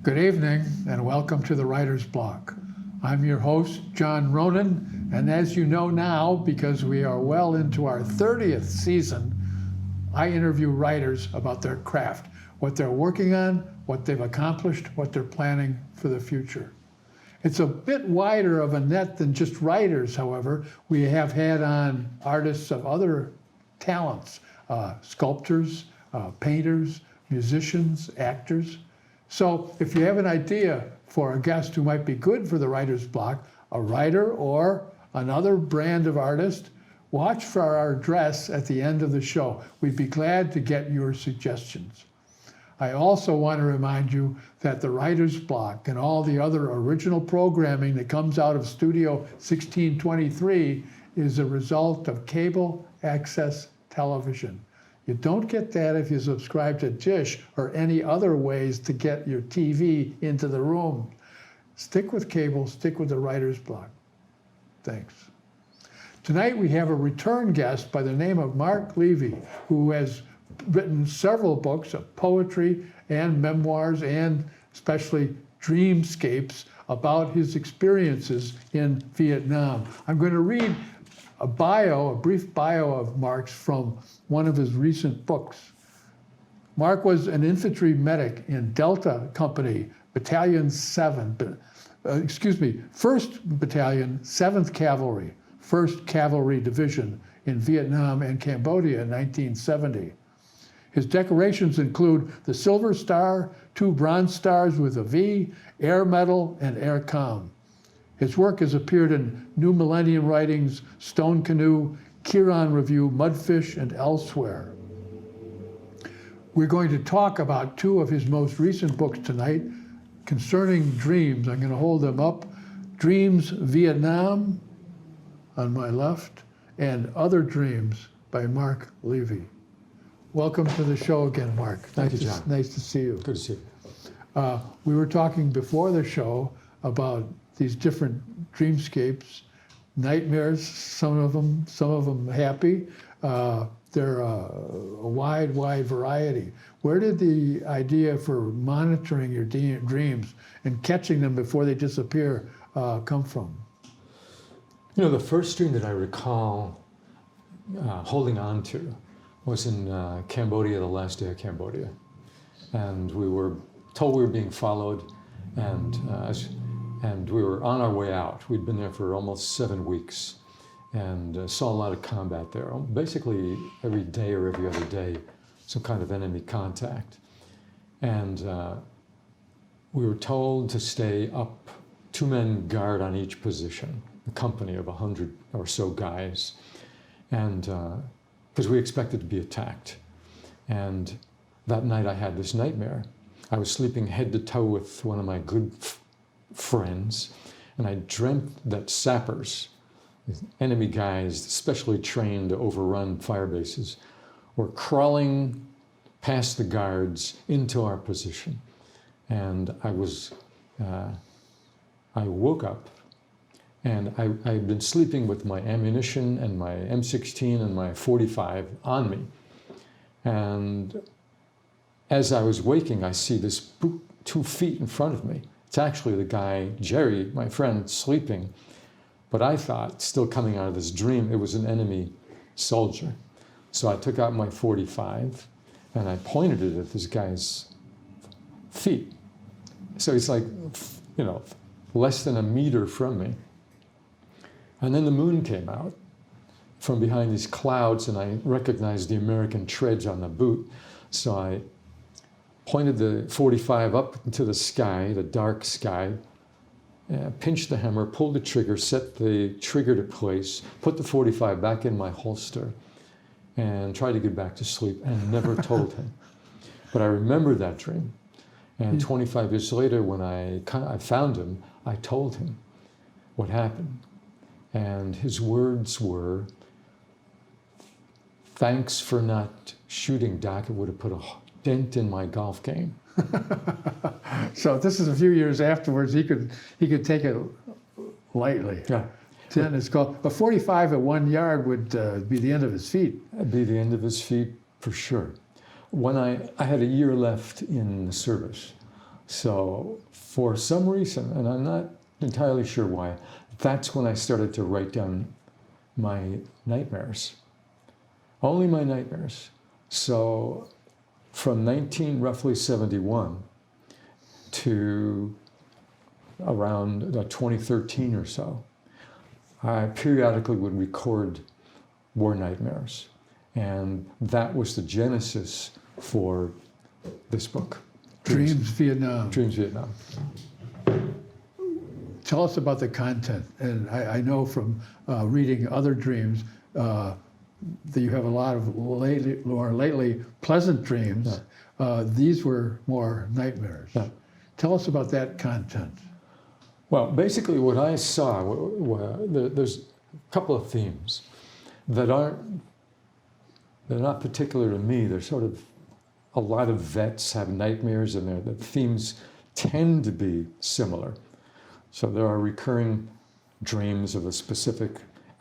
Good evening and welcome to the Writer's Block. I'm your host, John Ronan, and as you know now, because we are well into our 30th season, I interview writers about their craft, what they're working on, what they've accomplished, what they're planning for the future. It's a bit wider of a net than just writers, however. We have had on artists of other talents, sculptors, painters, musicians, actors. So if you have an idea for a guest who might be good for the Writer's Block, a writer or another brand of artist, watch for our address at the end of the show. We'd be glad to get your suggestions. I also want to remind you that the Writer's Block and all the other original programming that comes out of Studio 1623 is a result of cable access television. You don't get that if you subscribe to Dish or any other ways to get your TV into the room. Stick with cable, stick with the Writer's Block. Thanks. Tonight we have a return guest by the name of Marc Levy, who has written several books of poetry and memoirs and especially dreamscapes about his experiences in Vietnam. I'm going to read a brief bio of Marc's from one of his recent books. Marc was an infantry medic in Delta Company, Battalion 7, 1st Battalion, 7th Cavalry, 1st Cavalry Division in Vietnam and Cambodia in 1970. His decorations include the Silver Star, 2 Bronze Stars with a V, Air Medal, and Air Com. His work has appeared in New Millennium Writings, Stone Canoe, Chiron Review, Mudfish, and elsewhere. We're going to talk about 2 of his most recent books tonight concerning dreams. I'm going to hold them up. Dreams Vietnam on my left, and Other Dreams by Marc Levy. Welcome to the show again, Marc. Thank you, John. Nice to see you. Good to see you. We were talking before the show about these different dreamscapes, nightmares, some of them happy. They're a wide variety. Where did the idea for monitoring your dreams and catching them before they disappear come from? You know, the first dream that I recall holding on to was in Cambodia, the last day of Cambodia. And we were told we were being followed, and we were on our way out. We'd been there for almost 7 weeks and saw a lot of combat there. Basically every day or every other day, some kind of enemy contact. And we were told to stay up, 2 men guard on each position, a company of 100 or so guys. And because we expected to be attacked. And that night I had this nightmare. I was sleeping head to toe with one of my good friends, and I dreamt that sappers, enemy guys specially trained to overrun fire bases, were crawling past the guards into our position. And I woke up, and I had been sleeping with my ammunition and my M16 and my 45 on me. And as I was waking, I see this boot 2 feet in front of me. It's actually the guy, Jerry, my friend, sleeping. But I thought, still coming out of this dream, it was an enemy soldier. So I took out my 45 and I pointed it at this guy's feet. So he's like, you know, less than a meter from me. And then the moon came out from behind these clouds, and I recognized the American treads on the boot. So I pointed the 45 up into the sky, the dark sky, pinched the hammer, pulled the trigger, set the trigger to place, put the 45 back in my holster, and tried to get back to sleep, and never told him. But I remember that dream. And 25 years later, when I found him, I told him what happened. And his words were, "Thanks for not shooting, Doc. It would have put a dent in my golf game." So this is a few years afterwards. He could take it lightly. Yeah. Then it's called a 45 at 1 yard would be the end of his feet. It'd be the end of his feet for sure. When I had a year left in the service, So for some reason, and I'm not entirely sure why, that's when I started to write down my nightmares. Only my nightmares. So from roughly 71 to around 2013 or so, I periodically would record war nightmares. And that was the genesis for this book. Dreams Vietnam. Dreams Vietnam. Tell us about the content. And I know from reading other dreams that you have a lot of lately pleasant dreams. Yeah. These were more nightmares. Yeah. Tell us about that content. Well, basically what I saw, there's a couple of themes that they're not particular to me. They're sort of, a lot of vets have nightmares, and the themes tend to be similar. So there are recurring dreams of a specific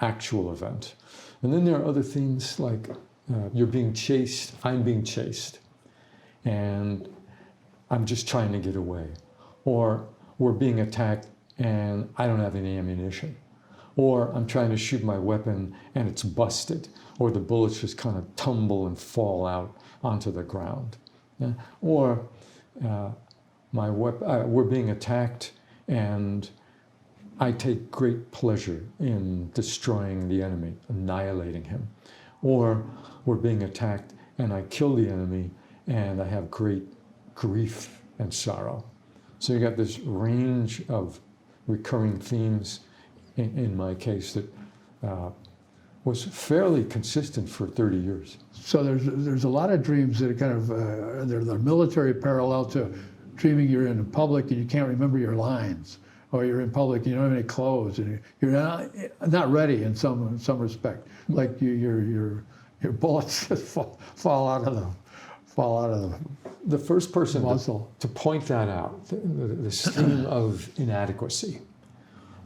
actual event. And then there are other themes like you're being chased, I'm being chased, and I'm just trying to get away. Or we're being attacked and I don't have any ammunition. Or I'm trying to shoot my weapon and it's busted. Or the bullets just kind of tumble and fall out onto the ground. Yeah? Or we're being attacked and I take great pleasure in destroying the enemy, annihilating him. Or we're being attacked and I kill the enemy and I have great grief and sorrow. So you got this range of recurring themes in my case that was fairly consistent for 30 years. So there's a lot of dreams that are kind of, they're military parallel to dreaming you're in public and you can't remember your lines, or you're in public and you don't have any clothes and you're not ready in some respect. Like your bullets just fall out of the first person muzzle. To point that out, this theme of inadequacy,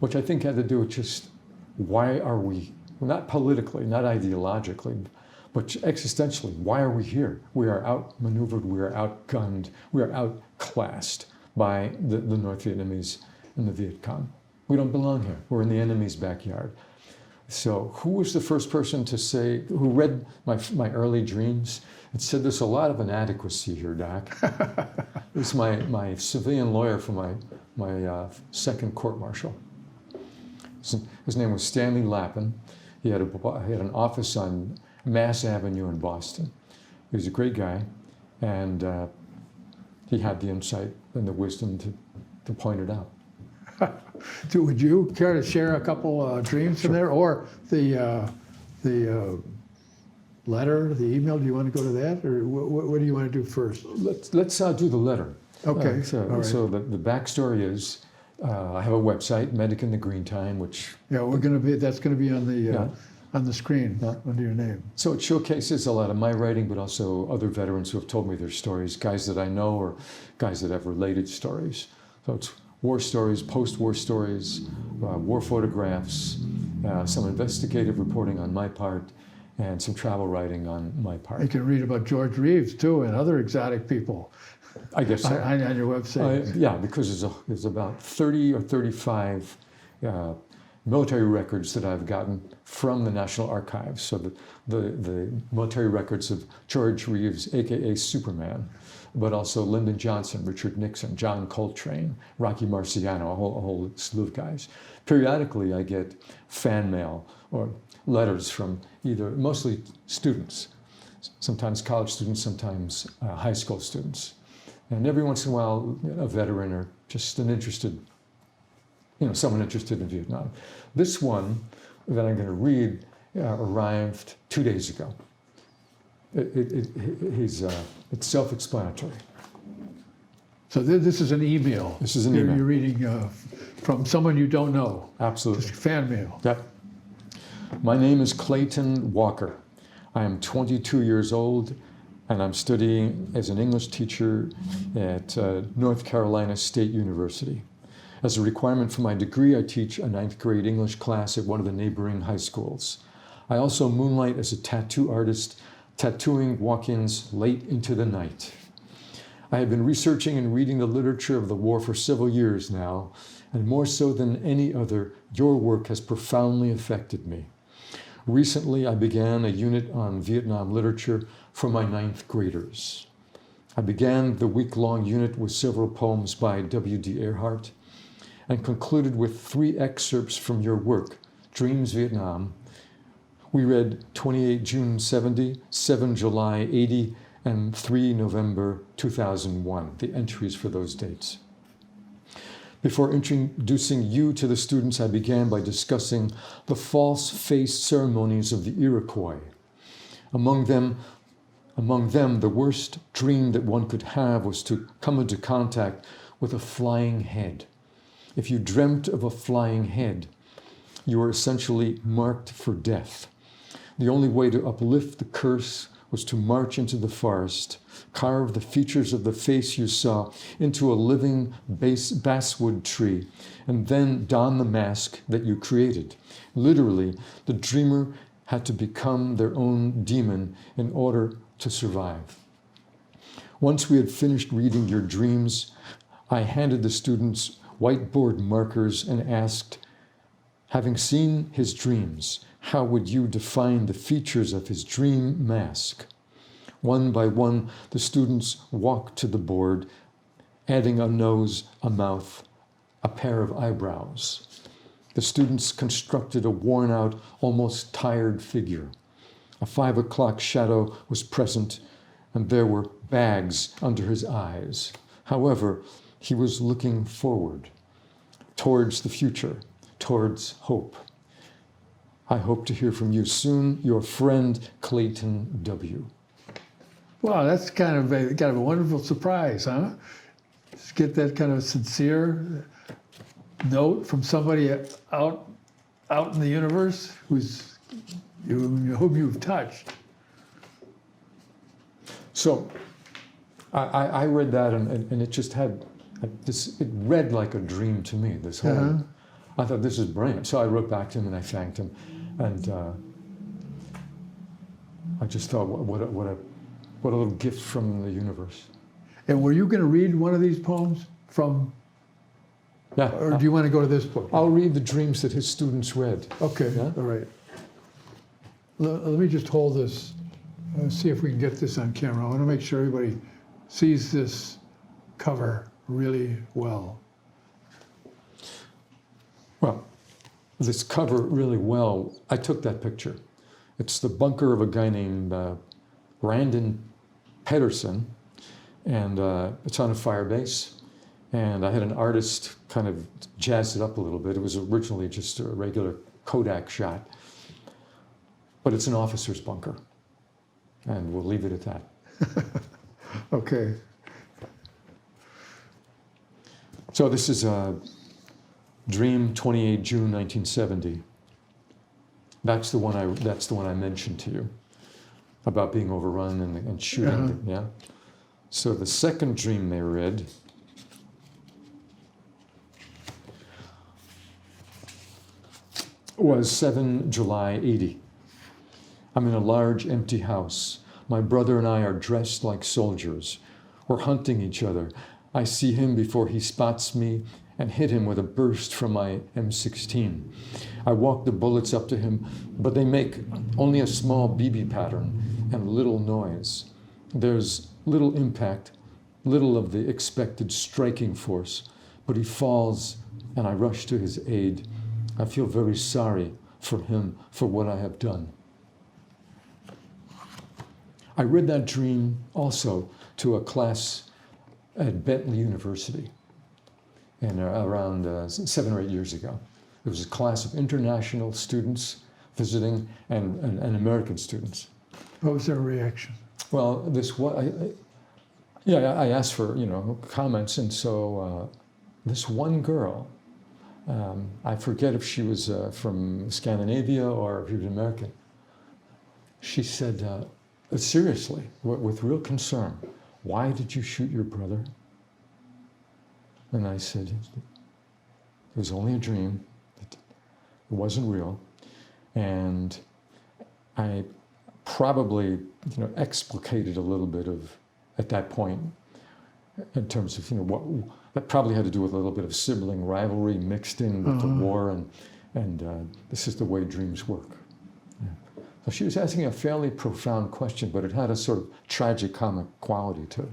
which I think had to do with just why are we, not politically, not ideologically, but existentially, why are we here? We are outmaneuvered, we are outgunned, we are outclassed by the North Vietnamese and the Viet Cong. We don't belong here. We're in the enemy's backyard. So who was the first person to say, who read my early dreams? It said there's a lot of inadequacy here, Doc. It was my civilian lawyer for my second court-martial. His name was Stanley Lappin. He had an office on Mass Avenue in Boston. He was a great guy, and he had the insight and the wisdom to point it out. Would you care to share a couple dreams from there, or the letter, the email? Do you want to go to that, or what do you want to do first? Let's do the letter. Okay. So the backstory is I have a website, Medic in the Green Time, which that's going to be on the screen under your name. So it showcases a lot of my writing, but also other veterans who have told me their stories, guys that I know or guys that have related stories. So it's war stories, post-war stories, war photographs, some investigative reporting on my part, and some travel writing on my part. You can read about George Reeves too and other exotic people. I guess so. On your website. Yeah, because there's about 30 or 35 military records that I've gotten from the National Archives. So the military records of George Reeves, AKA Superman, but also Lyndon Johnson, Richard Nixon, John Coltrane, Rocky Marciano, a whole slew of guys. Periodically, I get fan mail or letters from mostly students, sometimes college students, sometimes high school students. And every once in a while, a veteran or just an interested, someone interested in Vietnam. This one that I'm going to read arrived 2 days ago. It's self-explanatory. So this is an email. This is an email. You're reading from someone you don't know. Absolutely. Just fan mail. Yep. My name is Clayton Walker. I am 22 years old, and I'm studying as an English teacher at North Carolina State University. As a requirement for my degree, I teach a 9th grade English class at one of the neighboring high schools. I also moonlight as a tattoo artist, tattooing walk-ins late into the night. I have been researching and reading the literature of the war for several years now, and more so than any other, your work has profoundly affected me. Recently, I began a unit on Vietnam literature for my 9th graders. I began the week-long unit with several poems by W.D. Earhart and concluded with 3 excerpts from your work, Dreams Vietnam. We read 28 June 70, 7 July 80, and 3 November 2001, the entries for those dates. Before introducing you to the students, I began by discussing the false face ceremonies of the Iroquois. Among them, the worst dream that one could have was to come into contact with a flying head. If you dreamt of a flying head, you were essentially marked for death. The only way to uplift the curse was to march into the forest, carve the features of the face you saw into a living basswood tree, and then don the mask that you created. Literally, the dreamer had to become their own demon in order to survive. Once we had finished reading your dreams, I handed the students whiteboard markers and asked, having seen his dreams, how would you define the features of his dream mask? One by one, the students walked to the board, adding a nose, a mouth, a pair of eyebrows. The students constructed a worn-out, almost tired figure. A 5 o'clock shadow was present, and there were bags under his eyes. However, he was looking forward, towards the future, towards hope. I hope to hear from you soon. Your friend, Clayton W. Wow, that's kind of a wonderful surprise, huh? Just get that kind of sincere note from somebody out in the universe whom you've touched. So I read that and it just had this, it read like a dream to me, this whole, I thought this is brilliant. So I wrote back to him and I thanked him. And I just thought, what a little gift from the universe. And were you going to read one of these poems from, Yeah. or do you want to go to this book? I'll read the dreams that his students read. Okay, Yeah? all right. Let me just hold this, see if we can get this on camera. I want to make sure everybody sees this cover really well. Well, this cover really well, I took that picture. It's the bunker of a guy named Brandon Pedersen, and it's on a fire base. And I had an artist kind of jazz it up a little bit. It was originally just a regular Kodak shot, but it's an officer's bunker, and we'll leave it at that. Okay. So this is Dream 28 June 1970. That's the one I mentioned to you about being overrun and shooting. Yeah. So the second dream they read was 7 July 80. I'm in a large empty house. My brother and I are dressed like soldiers. We're hunting each other. I see him before he spots me and hit him with a burst from my M16. I walk the bullets up to him, but they make only a small BB pattern and little noise. There's little impact, little of the expected striking force, but he falls and I rush to his aid. I feel very sorry for him for what I have done. I read that dream also to a class at Bentley University and around 7 or 8 years ago. It was a class of international students visiting and American students. What was their reaction? Well, I asked for comments, and so this one girl, I forget if she was from Scandinavia or if she was American. She said, seriously, with real concern, "Why did you shoot your brother?" And I said, it was only a dream. It wasn't real. And I probably explicated a little bit at that point. in terms of, what that probably had to do with a little bit of sibling rivalry mixed in with the war, and this is the way dreams work. Yeah. So she was asking a fairly profound question, but it had a sort of tragicomic quality to it.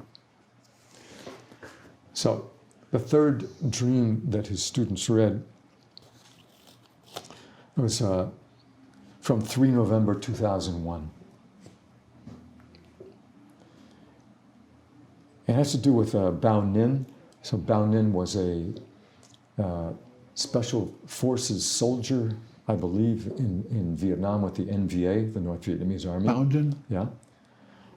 So the third dream that his students read was from 3 November 2001. It has to do with Bao Ninh. So Bao Ninh was a special forces soldier, I believe, in Vietnam with the NVA, the North Vietnamese Army. Bao Ninh? Yeah.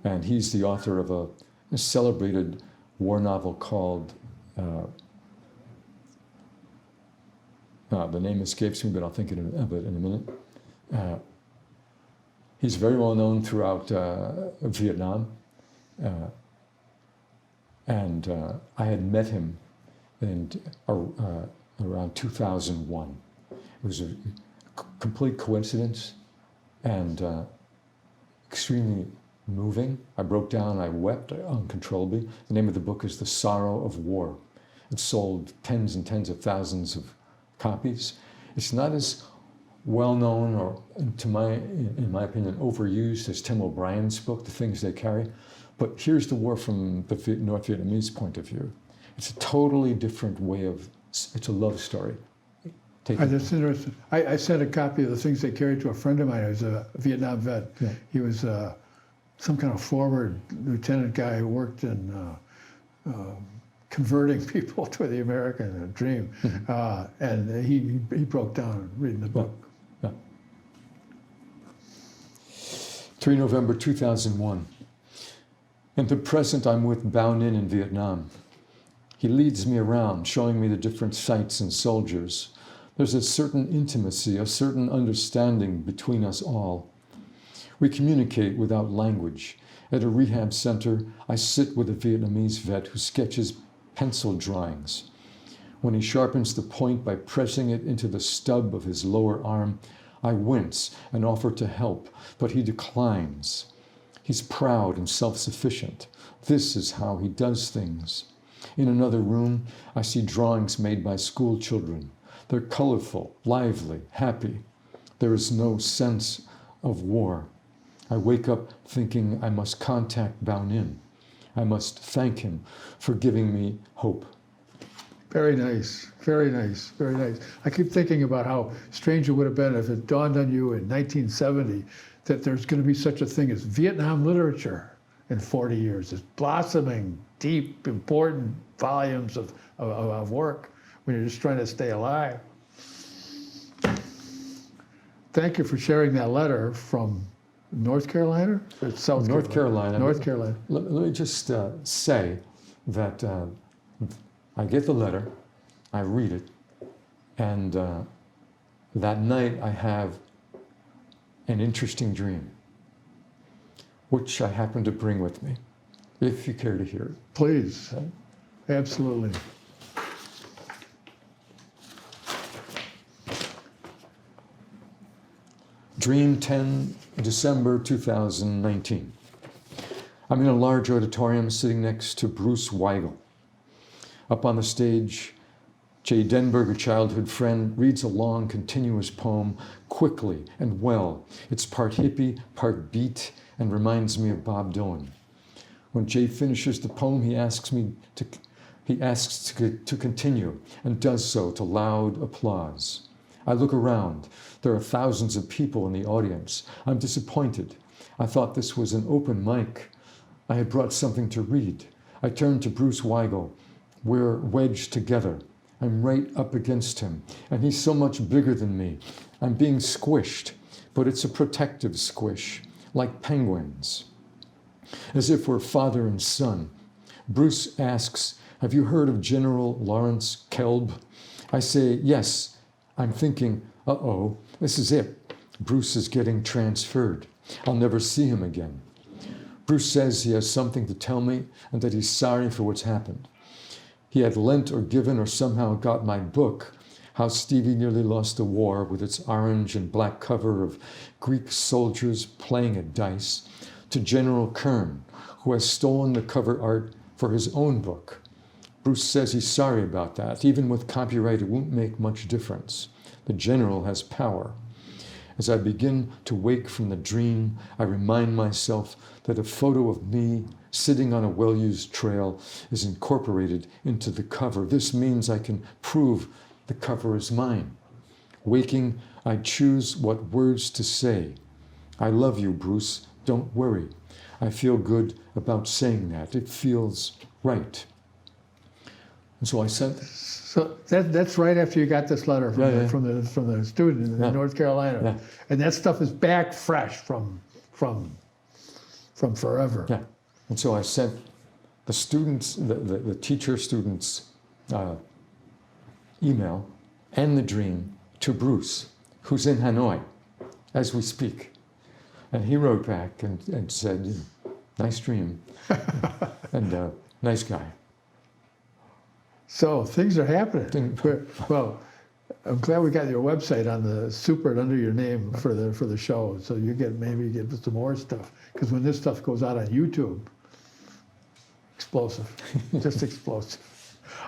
And he's the author of a celebrated war novel called, the name escapes me, but I'll think of it in a minute. He's very well known throughout Vietnam. And I had met him in around 2001. It was a complete coincidence and extremely moving. I broke down, I wept uncontrollably. The name of the book is The Sorrow of War. It sold tens and tens of thousands of copies. It's not as well known or, in my opinion, overused as Tim O'Brien's book, The Things They Carry. But here's the war from the North Vietnamese point of view. It's a totally different way of, it's a love story. That's interesting. I sent a copy of The Things They Carry to a friend of mine who's a Vietnam vet. Yeah. He was some kind of forward lieutenant guy who worked in converting people to the American dream. And he broke down reading the book. Yeah. 3 November 2001. In the present, I'm with Bao Ninh in Vietnam. He leads me around, showing me the different sites and soldiers. There's a certain intimacy, a certain understanding between us all. We communicate without language. At a rehab center, I sit with a Vietnamese vet who sketches pencil drawings. When he sharpens the point by pressing it into the stub of his lower arm, I wince and offer to help, but he declines. He's proud and self-sufficient. This is how he does things. In another room, I see drawings made by school children. They're colorful, lively, happy. There is no sense of war. I wake up thinking I must contact Bao Ninh. I must thank him for giving me hope. Very nice, very nice, very nice. I keep thinking about how strange it would have been if it dawned on you in 1970 that there's going to be such a thing as Vietnam literature in 40 years. It's blossoming, deep, important volumes of work when you're just trying to stay alive. Thank you for sharing that letter from North Carolina? Or South North Carolina. North Carolina. Let me just say that I get the letter, I read it, and that night I have an interesting dream, which I happen to bring with me, if you care to hear it. Please. Okay? Absolutely. Dream 10 December 2019. I'm in a large auditorium sitting next to Bruce Weigel. Up on the stage, Jay Denberg, a childhood friend, reads a long, continuous poem quickly and well. It's part hippie, part beat, and reminds me of Bob Dylan. When Jay finishes the poem, he asks to continue, and does so to loud applause. I look around. There are thousands of people in the audience. I'm disappointed. I thought this was an open mic. I had brought something to read. I turn to Bruce Weigel. We're wedged together. I'm right up against him, and he's so much bigger than me. I'm being squished, but it's a protective squish, like penguins, as if we're father and son. Bruce asks, "Have you heard of General Lawrence Kelb?" I say, "Yes." I'm thinking, uh-oh, this is it. Bruce is getting transferred. I'll never see him again. Bruce says he has something to tell me and that he's sorry for what's happened. He had lent or given or somehow got my book, How Stevie Nearly Lost the War, with its orange and black cover of Greek soldiers playing at dice, to General Kern, who has stolen the cover art for his own book, Bruce says he's sorry about that. Even with copyright, it won't make much difference. The general has power. As I begin to wake from the dream, I remind myself that a photo of me sitting on a well-used trail is incorporated into the cover. This means I can prove the cover is mine. Waking, I choose what words to say. I love you, Bruce. Don't worry. I feel good about saying that. It feels right. And so I sent. So that's right after you got this letter from the student in North Carolina, Yeah. and that stuff is back fresh from forever. Yeah. And so I sent the students, the teacher students' email and the dream to Bruce, who's in Hanoi as we speak. And he wrote back and said, nice dream, and nice guy. So things are happening. Well, I'm glad we got your website on the super under your name for the show, so you maybe get some more stuff. Because when this stuff goes out on YouTube, explosive, just explosive.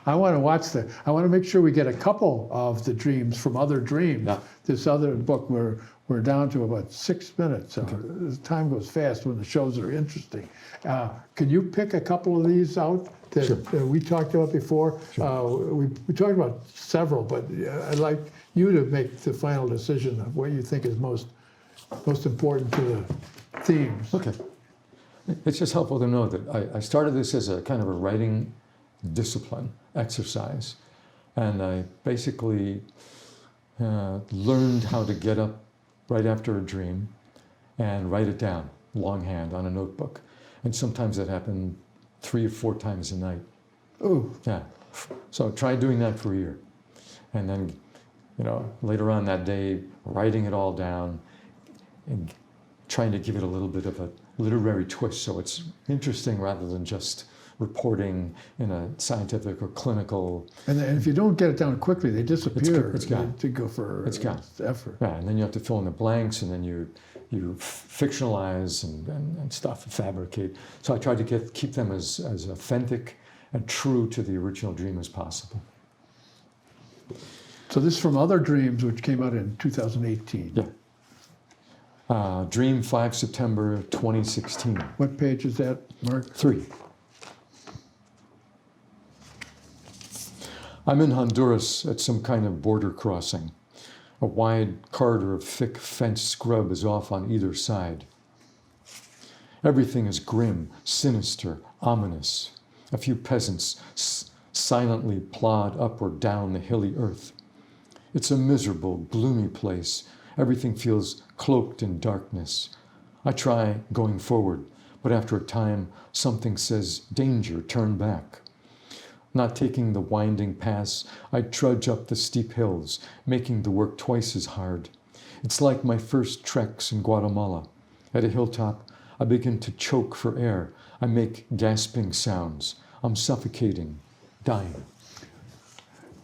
I want to make sure we get a couple of the dreams from Other Dreams. Yeah. This other book, we're down to about 6 minutes. So time goes fast when the shows are interesting. Can you pick a couple of these out that we talked about before? Sure. We talked about several, but I'd like you to make the final decision of what you think is most important to the themes. Okay. It's just helpful to know that I started this as a kind of a writing discipline exercise, and I basically learned how to get up right after a dream and write it down longhand on a notebook. And sometimes that happened 3 or 4 times a night. Ooh. Yeah. So try doing that for a year. And then, later on that day, writing it all down and trying to give it a little bit of a literary twist so it's interesting rather than just reporting in a scientific or clinical. And if you don't get it down quickly, they disappear. It's gone. To go for effort. Yeah, and then you have to fill in the blanks, and then you fictionalize and stuff, and fabricate. So I tried to keep them as authentic and true to the original dream as possible. So this is from Other Dreams, which came out in 2018. Yeah. Dream 5 September 2016. What page is that, Mark? 3. I'm in Honduras at some kind of border crossing. A wide corridor of thick fenced scrub is off on either side. Everything is grim, sinister, ominous. A few peasants silently plod up or down the hilly earth. It's a miserable, gloomy place. Everything feels cloaked in darkness. I try going forward, but after a time, something says, danger, turn back. Not taking the winding paths, I trudge up the steep hills, making the work twice as hard. It's like my first treks in Guatemala. At a hilltop, I begin to choke for air. I make gasping sounds. I'm suffocating, dying.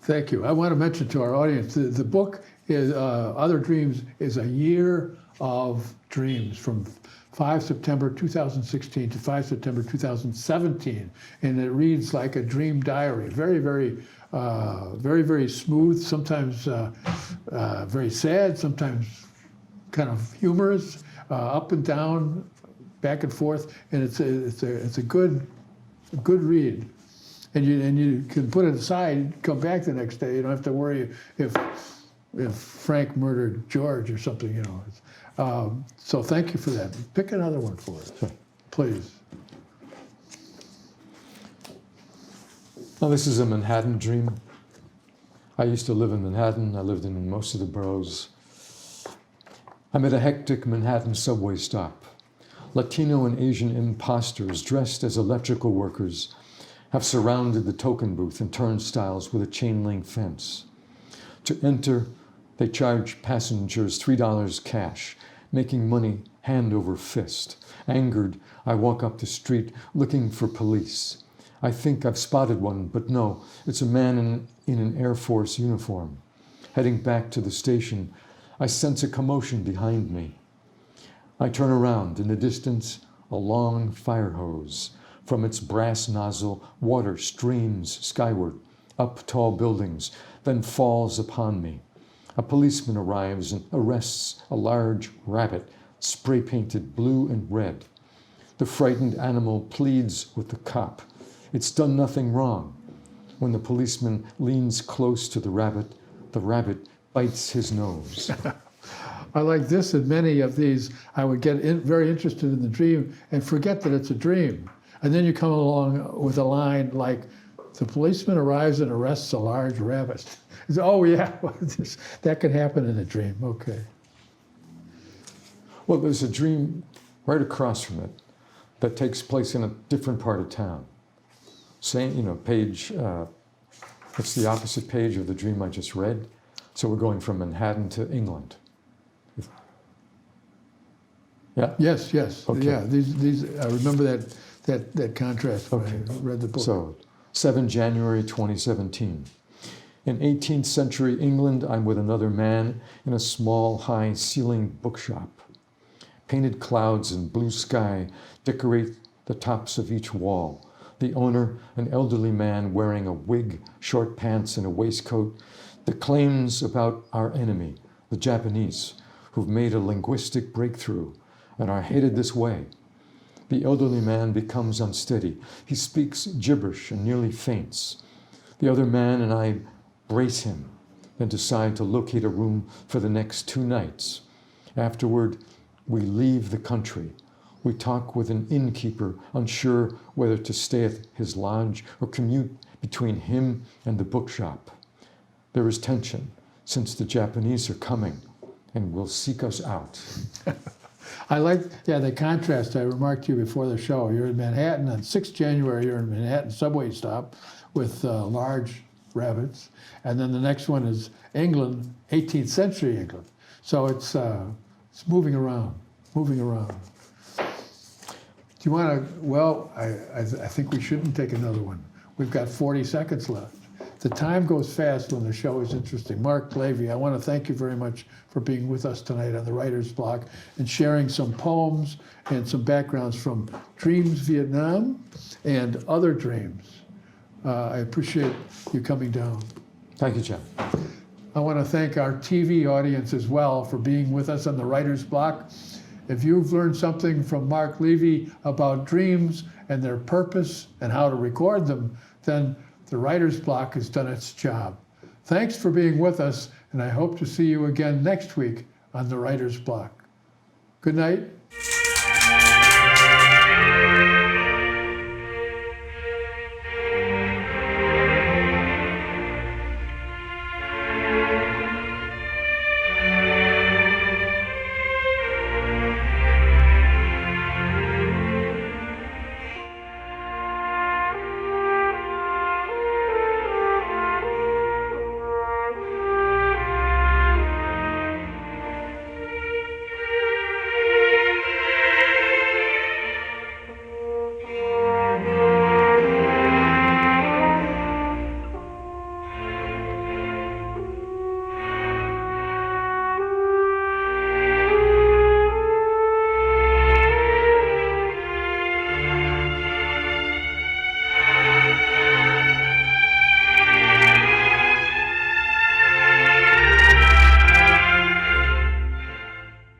Thank you. I want to mention to our audience, the book is Other Dreams is a year of dreams from 5 September 2016 to 5 September 2017, and it reads like a dream diary. Very, very, very smooth. Sometimes very sad. Sometimes kind of humorous. Up and down, back and forth, and it's a good read. And you can put it aside, come back the next day. You don't have to worry if Frank murdered George or something, So thank you for that. Pick another one for us, please. Now this is a Manhattan dream. I used to live in Manhattan. I lived in most of the boroughs. I'm at a hectic Manhattan subway stop. Latino and Asian imposters dressed as electrical workers have surrounded the token booth and turnstiles with a chain-link fence. To enter, they charge passengers $3 cash, making money hand over fist. Angered, I walk up the street looking for police. I think I've spotted one, but no, it's a man in an Air Force uniform. Heading back to the station, I sense a commotion behind me. I turn around. In the distance, a long fire hose. From its brass nozzle, water streams skyward, up tall buildings, then falls upon me. A policeman arrives and arrests a large rabbit, spray-painted blue and red. The frightened animal pleads with the cop. It's done nothing wrong. When the policeman leans close to the rabbit bites his nose. I like this and many of these. I would get very interested in the dream and forget that it's a dream. And then you come along with a line like, the policeman arrives and arrests a large rabbit. Oh yeah, that could happen in a dream, okay. Well, there's a dream right across from it that takes place in a different part of town. Same, page, it's the opposite page of the dream I just read. So we're going from Manhattan to England. Yeah? Yes. Okay. Yeah, these I remember that contrast when I read the book. So, 7 January 2017. In 18th century England, I'm with another man in a small, high-ceilinged bookshop. Painted clouds and blue sky decorate the tops of each wall. The owner, an elderly man wearing a wig, short pants, and a waistcoat, declaims about our enemy, the Japanese, who've made a linguistic breakthrough and are headed this way. The elderly man becomes unsteady. He speaks gibberish and nearly faints. The other man and I brace him, then decide to locate a room for the next 2 nights. Afterward, we leave the country. We talk with an innkeeper, unsure whether to stay at his lodge or commute between him and the bookshop. There is tension, since the Japanese are coming and will seek us out. I like, the contrast I remarked to you before the show. You're in Manhattan on 6th January, you're in Manhattan subway stop with large rabbits. And then the next one is England, 18th century England. So it's moving around. Do you want to, well, I think we shouldn't take another one. We've got 40 seconds left. The time goes fast when the show is interesting. Marc Levy, I want to thank you very much for being with us tonight on the Writer's Block and sharing some poems and some backgrounds from Dreams Vietnam and other dreams. I appreciate you coming down. Thank you, John. I want to thank our TV audience as well for being with us on the Writer's Block. If you've learned something from Marc Levy about dreams and their purpose and how to record them, then the Writer's Block has done its job. Thanks for being with us, and I hope to see you again next week on the Writer's Block. Good night.